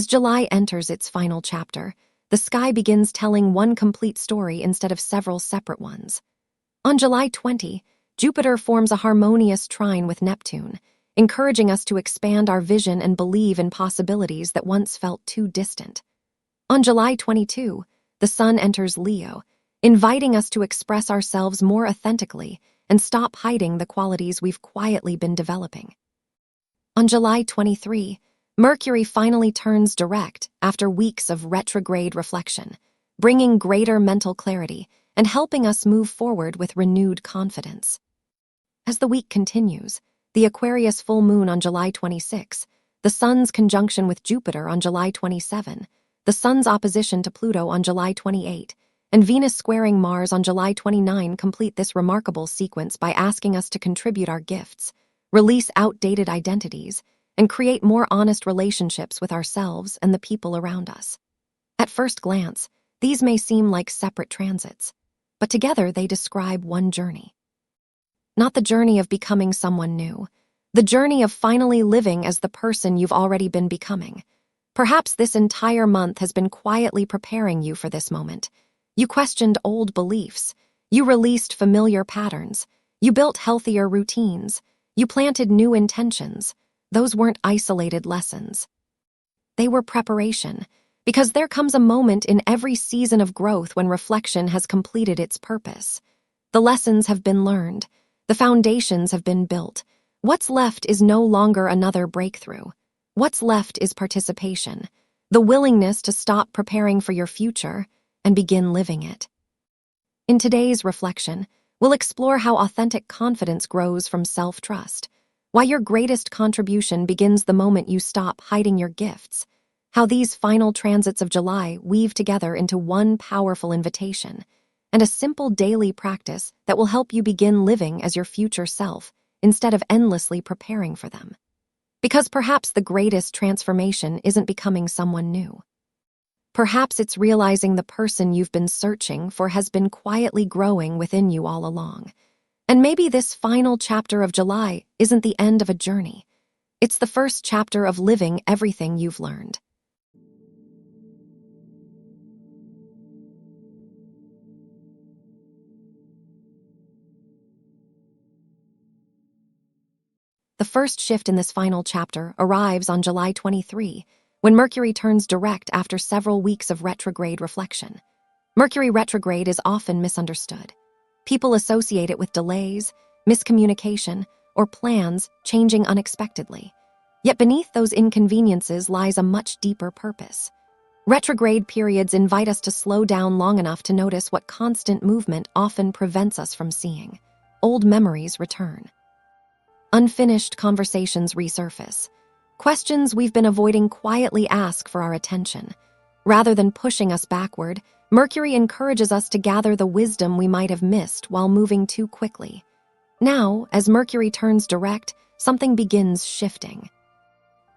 As July enters its final chapter, the sky begins telling one complete story instead of several separate ones. On July 20, Jupiter forms a harmonious trine with Neptune, encouraging us to expand our vision and believe in possibilities that once felt too distant. On July 22, the Sun enters Leo, inviting us to express ourselves more authentically and stop hiding the qualities we've quietly been developing. On July 23, Mercury finally turns direct after weeks of retrograde reflection, bringing greater mental clarity and helping us move forward with renewed confidence. As the week continues, the Aquarius Full Moon on July 26, the Sun's conjunction with Jupiter on July 27, the Sun's opposition to Pluto on July 28, and Venus squaring Mars on July 29 complete this remarkable sequence by asking us to contribute our gifts, release outdated identities, and create more honest relationships with ourselves and the people around us. At first glance, these may seem like separate transits, but together they describe one journey. Not the journey of becoming someone new, the journey of finally living as the person you've already been becoming. Perhaps this entire month has been quietly preparing you for this moment. You questioned old beliefs, you released familiar patterns, you built healthier routines, you planted new intentions. Those weren't isolated lessons. They were preparation, because there comes a moment in every season of growth when reflection has completed its purpose. The lessons have been learned, the foundations have been built. What's left is no longer another breakthrough. What's left is participation, the willingness to stop preparing for your future and begin living it. In today's reflection, we'll explore how authentic confidence grows from self-trust, why your greatest contribution begins the moment you stop hiding your gifts, how these final transits of July weave together into one powerful invitation, and a simple daily practice that will help you begin living as your future self instead of endlessly preparing for them. Because perhaps the greatest transformation isn't becoming someone new. Perhaps it's realizing the person you've been searching for has been quietly growing within you all along. And maybe this final chapter of July isn't the end of a journey. It's the first chapter of living everything you've learned. The first shift in this final chapter arrives on July 23, when Mercury turns direct after several weeks of retrograde reflection. Mercury retrograde is often misunderstood. People associate it with delays, miscommunication, or plans changing unexpectedly. Yet beneath those inconveniences lies a much deeper purpose. Retrograde periods invite us to slow down long enough to notice what constant movement often prevents us from seeing. Old memories return. Unfinished conversations resurface. Questions we've been avoiding quietly ask for our attention. Rather than pushing us backward, Mercury encourages us to gather the wisdom we might have missed while moving too quickly. Now, as Mercury turns direct, something begins shifting.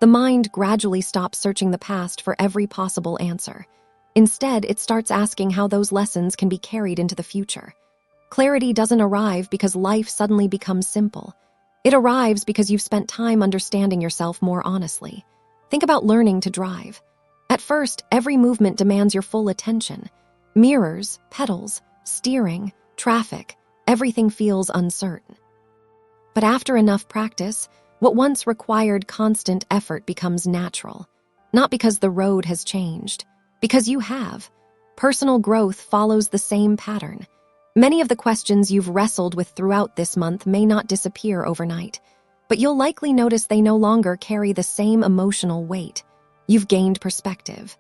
The mind gradually stops searching the past for every possible answer. Instead, it starts asking how those lessons can be carried into the future. Clarity doesn't arrive because life suddenly becomes simple. It arrives because you've spent time understanding yourself more honestly. Think about learning to drive. At first, every movement demands your full attention. Mirrors, pedals, steering, traffic, everything feels uncertain. But after enough practice, what once required constant effort becomes natural. Not because the road has changed, because you have. Personal growth follows the same pattern. Many of the questions you've wrestled with throughout this month may not disappear overnight, but you'll likely notice they no longer carry the same emotional weight. You've gained perspective.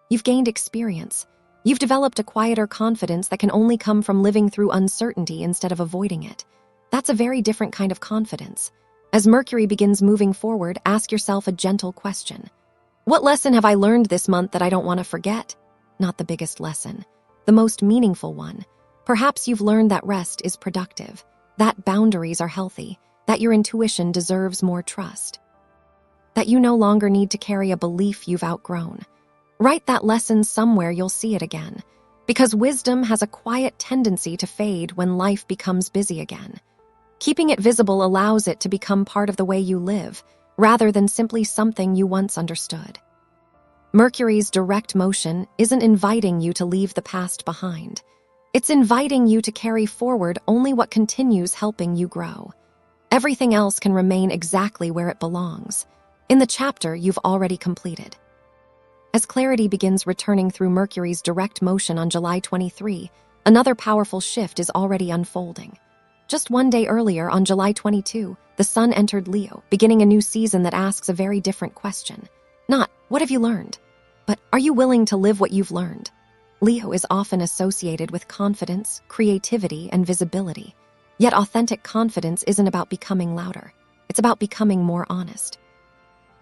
You've gained experience. You've developed a quieter confidence that can only come from living through uncertainty instead of avoiding it. That's a very different kind of confidence. As Mercury begins moving forward, ask yourself a gentle question. What lesson have I learned this month that I don't want to forget? Not the biggest lesson, the most meaningful one. Perhaps you've learned that rest is productive, that boundaries are healthy, that your intuition deserves more trust, that you no longer need to carry a belief you've outgrown. Write that lesson somewhere you'll see it again, because wisdom has a quiet tendency to fade when life becomes busy again. Keeping it visible allows it to become part of the way you live, rather than simply something you once understood. Mercury's direct motion isn't inviting you to leave the past behind. It's inviting you to carry forward only what continues helping you grow. Everything else can remain exactly where it belongs, in the chapter you've already completed. As clarity begins returning through Mercury's direct motion on July 23, another powerful shift is already unfolding. Just one day earlier, on July 22, the Sun entered Leo, beginning a new season that asks a very different question. Not, what have you learned? But, are you willing to live what you've learned? Leo is often associated with confidence, creativity, and visibility. Yet authentic confidence isn't about becoming louder. It's about becoming more honest.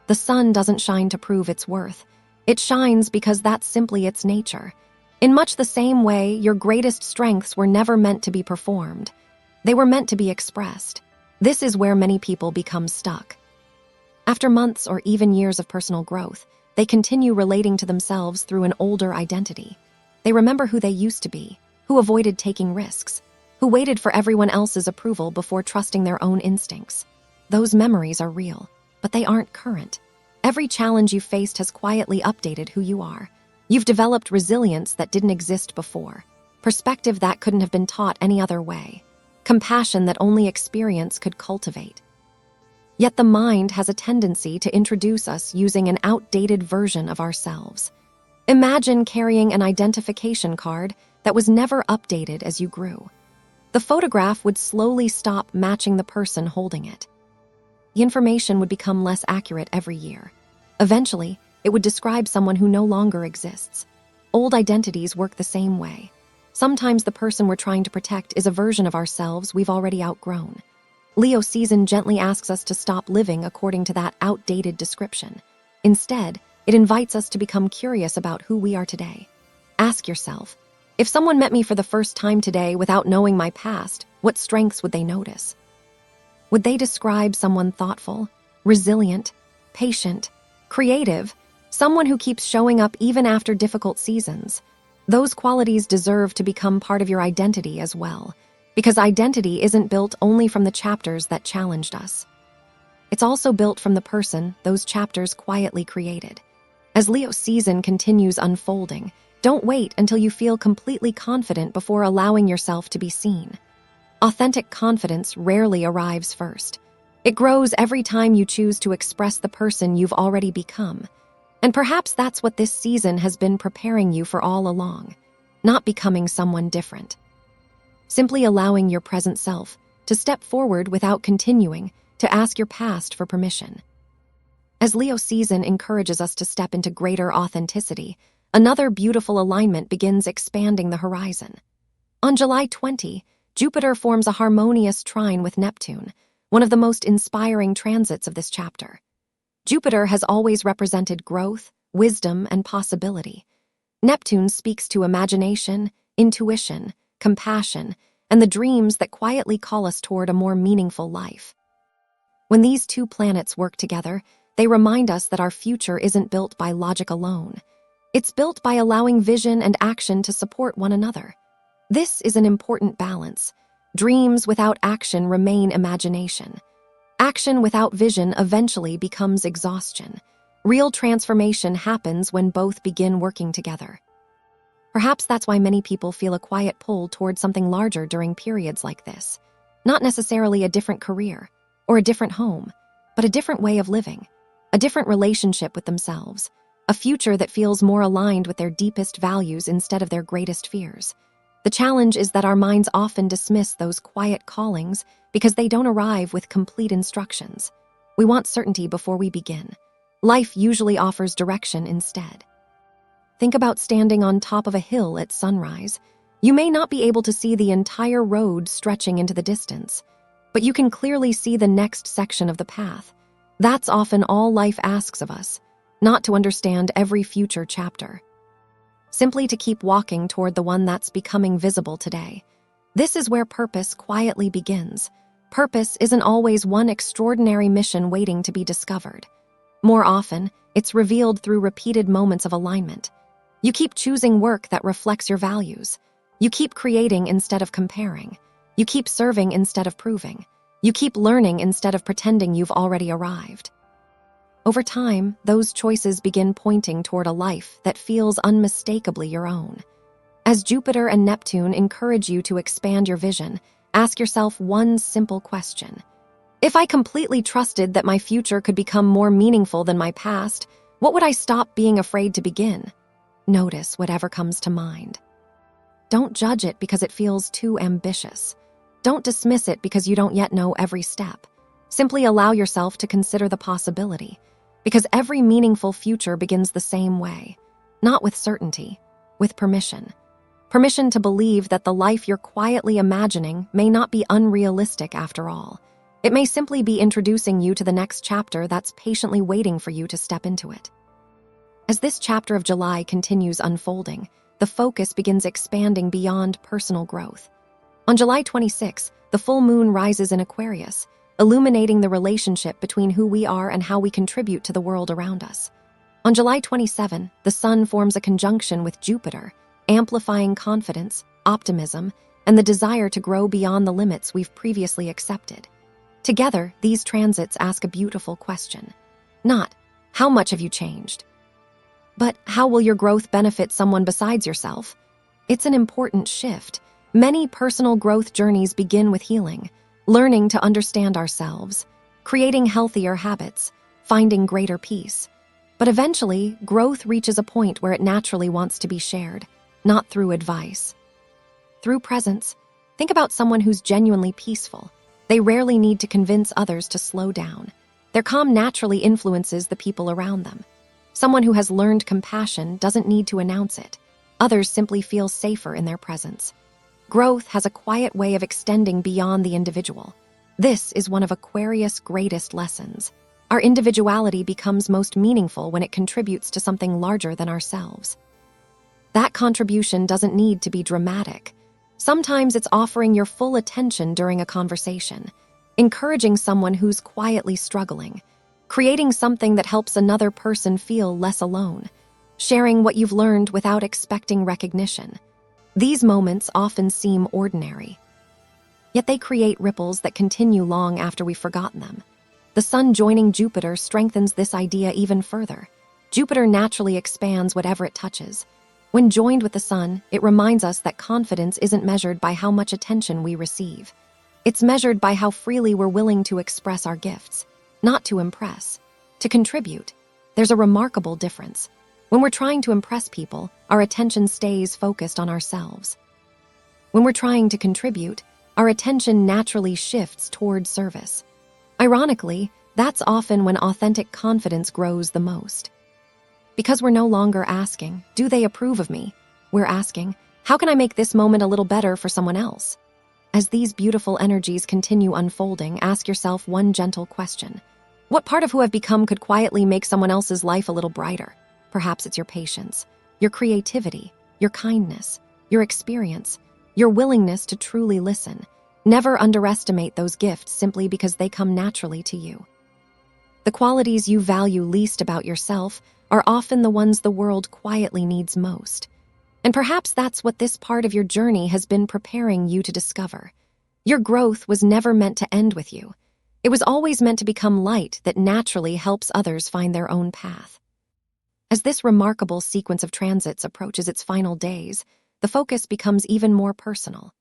The sun doesn't shine to prove its worth. It shines because that's simply its nature. In much the same way, your greatest strengths were never meant to be performed. They were meant to be expressed. This is where many people become stuck. After months or even years of personal growth, they continue relating to themselves through an older identity. They remember who they used to be, who avoided taking risks, who waited for everyone else's approval before trusting their own instincts. Those memories are real, but they aren't current. Every challenge you've faced has quietly updated who you are. You've developed resilience that didn't exist before, perspective that couldn't have been taught any other way, compassion that only experience could cultivate. Yet the mind has a tendency to introduce us using an outdated version of ourselves. Imagine carrying an identification card that was never updated as you grew. The photograph would slowly stop matching the person holding it. The information would become less accurate every year. Eventually, it would describe someone who no longer exists. Old identities work the same way. Sometimes the person we're trying to protect is a version of ourselves we've already outgrown. Leo season gently asks us to stop living according to that outdated description. Instead, it invites us to become curious about who we are today. Ask yourself, if someone met me for the first time today without knowing my past, what strengths would they notice? Would they describe someone thoughtful, resilient, patient, creative, someone who keeps showing up even after difficult seasons? Those qualities deserve to become part of your identity as well, because identity isn't built only from the chapters that challenged us. It's also built from the person those chapters quietly created. As Leo season continues unfolding, don't wait until you feel completely confident before allowing yourself to be seen. Authentic confidence rarely arrives first. It grows every time you choose to express the person you've already become. And perhaps that's what this season has been preparing you for all along, not becoming someone different. Simply allowing your present self to step forward without continuing to ask your past for permission. As Leo season encourages us to step into greater authenticity, another beautiful alignment begins expanding the horizon. On July 20, Jupiter forms a harmonious trine with Neptune, one of the most inspiring transits of this chapter. Jupiter has always represented growth, wisdom, and possibility. Neptune speaks to imagination, intuition, compassion, and the dreams that quietly call us toward a more meaningful life. When these two planets work together, they remind us that our future isn't built by logic alone. It's built by allowing vision and action to support one another. This is an important balance. Dreams without action remain imagination. Action without vision eventually becomes exhaustion. Real transformation happens when both begin working together. Perhaps that's why many people feel a quiet pull toward something larger during periods like this. Not necessarily a different career or a different home, but a different way of living, a different relationship with themselves, a future that feels more aligned with their deepest values instead of their greatest fears. The challenge is that our minds often dismiss those quiet callings because they don't arrive with complete instructions. We want certainty before we begin. Life usually offers direction instead. Think about standing on top of a hill at sunrise. You may not be able to see the entire road stretching into the distance, but you can clearly see the next section of the path. That's often all life asks of us, not to understand every future chapter. Simply to keep walking toward the one that's becoming visible today. This is where purpose quietly begins. Purpose isn't always one extraordinary mission waiting to be discovered. More often, it's revealed through repeated moments of alignment. You keep choosing work that reflects your values. You keep creating instead of comparing. You keep serving instead of proving. You keep learning instead of pretending you've already arrived. Over time, those choices begin pointing toward a life that feels unmistakably your own. As Jupiter and Neptune encourage you to expand your vision, ask yourself one simple question. If I completely trusted that my future could become more meaningful than my past, what would I stop being afraid to begin? Notice whatever comes to mind. Don't judge it because it feels too ambitious. Don't dismiss it because you don't yet know every step. Simply allow yourself to consider the possibility, because every meaningful future begins the same way, not with certainty, with permission. Permission to believe that the life you're quietly imagining may not be unrealistic after all. It may simply be introducing you to the next chapter that's patiently waiting for you to step into it. As this chapter of July continues unfolding, the focus begins expanding beyond personal growth. On July 26, the full moon rises in Aquarius, illuminating the relationship between who we are and how we contribute to the world around us. On July 27, the sun forms a conjunction with Jupiter, amplifying confidence, optimism, and the desire to grow beyond the limits we've previously accepted. Together, these transits ask a beautiful question. Not, how much have you changed? But how will your growth benefit someone besides yourself? It's an important shift. Many personal growth journeys begin with healing, learning to understand ourselves, creating healthier habits, finding greater peace. But eventually, growth reaches a point where it naturally wants to be shared, not through advice. Through presence, think about someone who's genuinely peaceful. They rarely need to convince others to slow down. Their calm naturally influences the people around them. Someone who has learned compassion doesn't need to announce it. Others simply feel safer in their presence. Growth has a quiet way of extending beyond the individual. This is one of Aquarius' greatest lessons. Our individuality becomes most meaningful when it contributes to something larger than ourselves. That contribution doesn't need to be dramatic. Sometimes it's offering your full attention during a conversation, encouraging someone who's quietly struggling, creating something that helps another person feel less alone, sharing what you've learned without expecting recognition. These moments often seem ordinary, yet they create ripples that continue long after we've forgotten them. The sun joining Jupiter strengthens this idea even further. Jupiter naturally expands whatever it touches. When joined with the sun, it reminds us that confidence isn't measured by how much attention we receive. It's measured by how freely we're willing to express our gifts, not to impress, to contribute. There's a remarkable difference. When we're trying to impress people, our attention stays focused on ourselves. When we're trying to contribute, our attention naturally shifts toward service. Ironically, that's often when authentic confidence grows the most. Because we're no longer asking, do they approve of me? We're asking, how can I make this moment a little better for someone else? As these beautiful energies continue unfolding, ask yourself one gentle question. What part of who I've become could quietly make someone else's life a little brighter? Perhaps it's your patience, your creativity, your kindness, your experience, your willingness to truly listen. Never underestimate those gifts simply because they come naturally to you. The qualities you value least about yourself are often the ones the world quietly needs most. And perhaps that's what this part of your journey has been preparing you to discover. Your growth was never meant to end with you. It was always meant to become light that naturally helps others find their own path. As this remarkable sequence of transits approaches its final days, the focus becomes even more personal.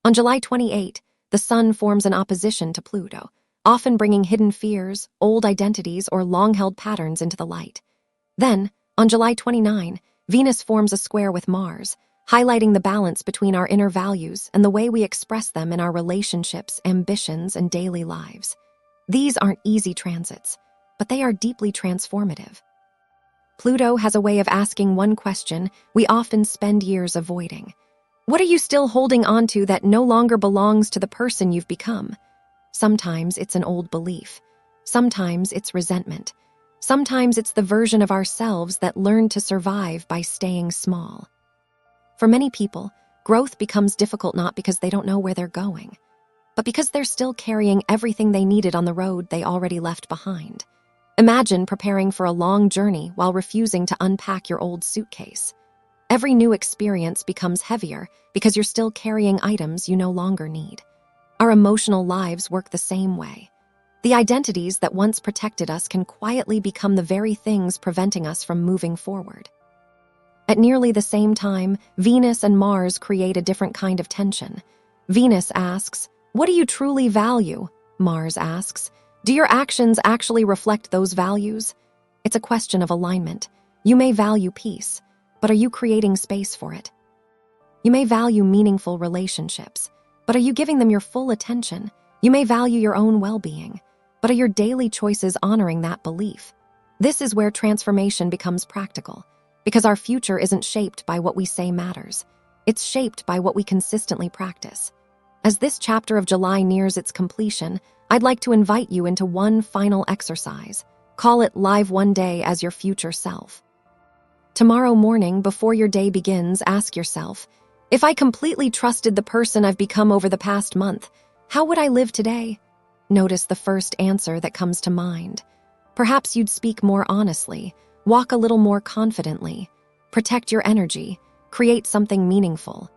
On July 28, the sun forms an opposition to Pluto, often bringing hidden fears, old identities, or long-held patterns into the light. Then, on July 29, Venus forms a square with Mars, highlighting the balance between our inner values and the way we express them in our relationships, ambitions, and daily lives. These aren't easy transits, but they are deeply transformative. Pluto has a way of asking one question we often spend years avoiding. What are you still holding on to that no longer belongs to the person you've become? Sometimes it's an old belief. Sometimes it's resentment. Sometimes it's the version of ourselves that learned to survive by staying small. For many people, growth becomes difficult not because they don't know where they're going, but because they're still carrying everything they needed on the road they already left behind. Imagine preparing for a long journey while refusing to unpack your old suitcase. Every new experience becomes heavier because you're still carrying items you no longer need. Our emotional lives work the same way. The identities that once protected us can quietly become the very things preventing us from moving forward. At nearly the same time, Venus and Mars create a different kind of tension. Venus asks, "What do you truly value?" Mars asks, "Do your actions actually reflect those values?" It's a question of alignment. You may value peace, but are you creating space for it? You may value meaningful relationships, but are you giving them your full attention? You may value your own well-being, but are your daily choices honoring that belief? This is where transformation becomes practical, because our future isn't shaped by what we say matters. It's shaped by what we consistently practice. As this chapter of July nears its completion, I'd like to invite you into one final exercise. Call it Live One Day as your future self. Tomorrow morning, before your day begins, ask yourself, if I completely trusted the person I've become over the past month, how would I live today? Notice the first answer that comes to mind. Perhaps you'd speak more honestly, walk a little more confidently, protect your energy, create something meaningful,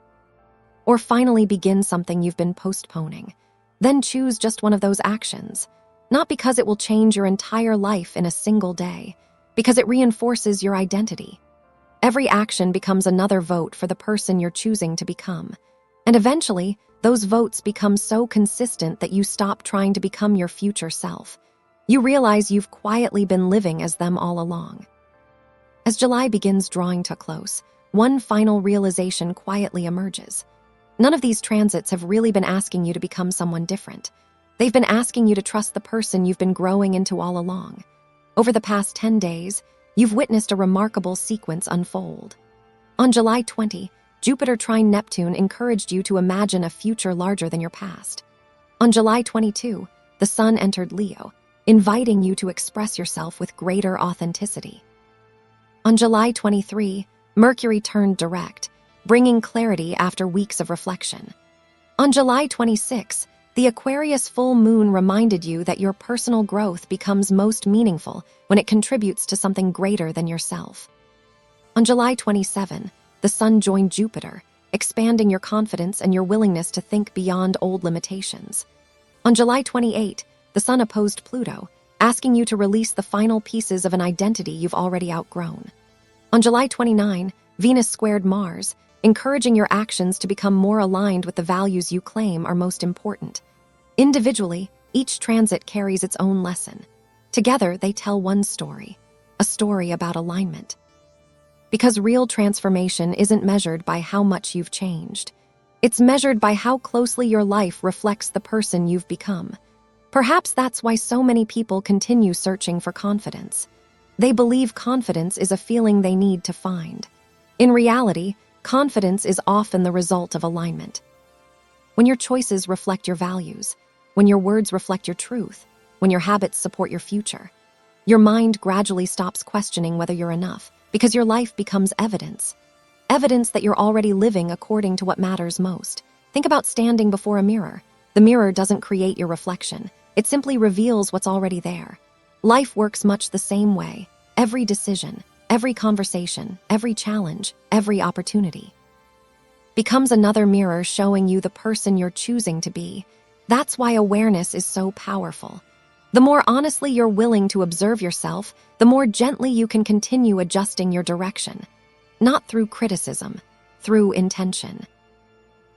or finally begin something you've been postponing. Then choose just one of those actions, not because it will change your entire life in a single day, because it reinforces your identity. Every action becomes another vote for the person you're choosing to become. And eventually, those votes become so consistent that you stop trying to become your future self. You realize you've quietly been living as them all along. As July begins drawing to a close, one final realization quietly emerges. None of these transits have really been asking you to become someone different. They've been asking you to trust the person you've been growing into all along. Over the past 10 days, you've witnessed a remarkable sequence unfold. On July 20, Jupiter Trine Neptune encouraged you to imagine a future larger than your past. On July 22, the Sun entered Leo, inviting you to express yourself with greater authenticity. On July 23, Mercury turned direct, bringing clarity after weeks of reflection. On July 26, the Aquarius Full Moon reminded you that your personal growth becomes most meaningful when it contributes to something greater than yourself. On July 27, the Sun joined Jupiter, expanding your confidence and your willingness to think beyond old limitations. On July 28, the Sun opposed Pluto, asking you to release the final pieces of an identity you've already outgrown. On July 29, Venus squared Mars, encouraging your actions to become more aligned with the values you claim are most important. Individually, each transit carries its own lesson. Together, they tell one story, a story about alignment. Because real transformation isn't measured by how much you've changed. It's measured by how closely your life reflects the person you've become. Perhaps that's why so many people continue searching for confidence. They believe confidence is a feeling they need to find. In reality, confidence is often the result of alignment. When your choices reflect your values, when your words reflect your truth, when your habits support your future, your mind gradually stops questioning whether you're enough, because your life becomes evidence. Evidence that you're already living according to what matters most. Think about standing before a mirror. The mirror doesn't create your reflection. It simply reveals what's already there. Life works much the same way. Every decision, every conversation, every challenge, every opportunity becomes another mirror showing you the person you're choosing to be. That's why awareness is so powerful. The more honestly you're willing to observe yourself, the more gently you can continue adjusting your direction. Not through criticism, through intention.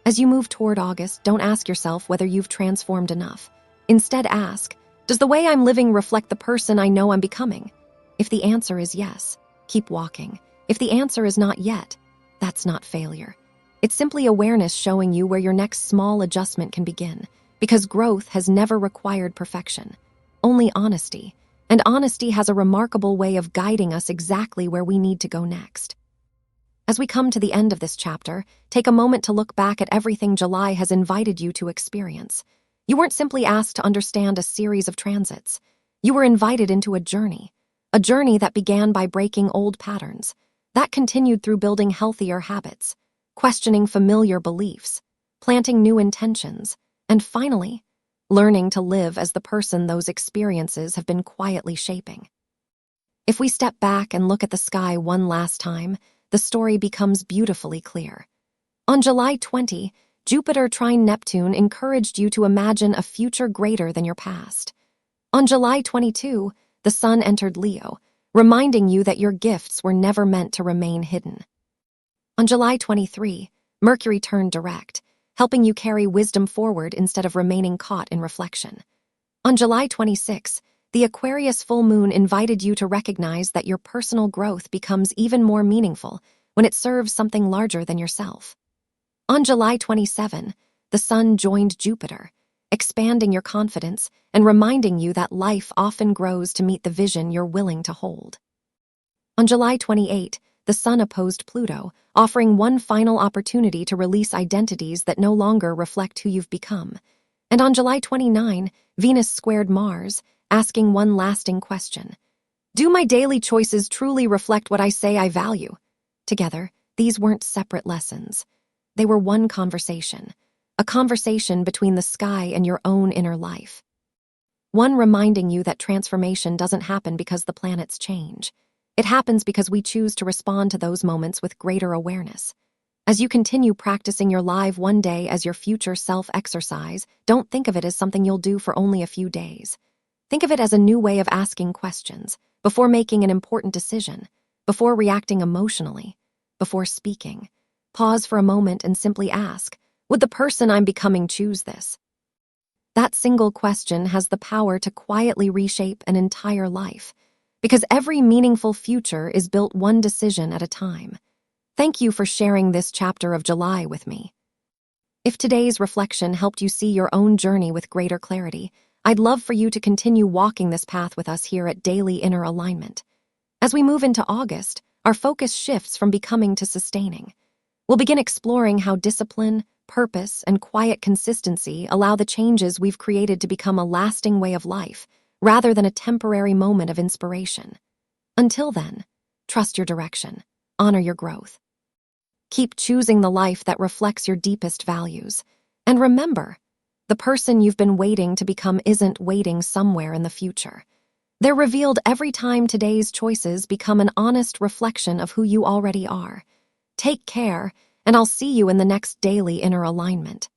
As you move toward August, don't ask yourself whether you've transformed enough. Instead ask, does the way I'm living reflect the person I know I'm becoming? If the answer is yes, keep walking. If the answer is not yet, that's not failure. It's simply awareness showing you where your next small adjustment can begin, because growth has never required perfection, only honesty, and honesty has a remarkable way of guiding us exactly where we need to go next. As we come to the end of this chapter, take a moment to look back at everything July has invited you to experience. You weren't simply asked to understand a series of transits. You were invited into a journey that began by breaking old patterns, that continued through building healthier habits, questioning familiar beliefs, planting new intentions, and finally, learning to live as the person those experiences have been quietly shaping. If we step back and look at the sky one last time, the story becomes beautifully clear. On July 20, Jupiter Trine Neptune encouraged you to imagine a future greater than your past. On July 22, the Sun entered Leo, reminding you that your gifts were never meant to remain hidden. On July 23, Mercury turned direct, helping you carry wisdom forward instead of remaining caught in reflection. On July 26, the Aquarius Full Moon invited you to recognize that your personal growth becomes even more meaningful when it serves something larger than yourself. On July 27, the Sun joined Jupiter, expanding your confidence and reminding you that life often grows to meet the vision you're willing to hold. On July 28, the Sun opposed Pluto, offering one final opportunity to release identities that no longer reflect who you've become. And on July 29, Venus squared Mars, asking one lasting question. Do my daily choices truly reflect what I say I value? Together, these weren't separate lessons. They were one conversation, a conversation between the sky and your own inner life. One reminding you that transformation doesn't happen because the planets change. It happens because we choose to respond to those moments with greater awareness. As you continue practicing your live one day as your future self exercise, don't think of it as something you'll do for only a few days. Think of it as a new way of asking questions, before making an important decision, before reacting emotionally, before speaking. Pause for a moment and simply ask, would the person I'm becoming choose this? That single question has the power to quietly reshape an entire life, because every meaningful future is built one decision at a time. Thank you for sharing this chapter of July with me. If today's reflection helped you see your own journey with greater clarity, I'd love for you to continue walking this path with us here at Daily Inner Alignment. As we move into August, our focus shifts from becoming to sustaining. We'll begin exploring how discipline, purpose, and quiet consistency allow the changes we've created to become a lasting way of life, rather than a temporary moment of inspiration. Until then, trust your direction, honor your growth. Keep choosing the life that reflects your deepest values. And remember, the person you've been waiting to become isn't waiting somewhere in the future. They're revealed every time today's choices become an honest reflection of who you already are. Take care, and I'll see you in the next Daily Inner Alignment.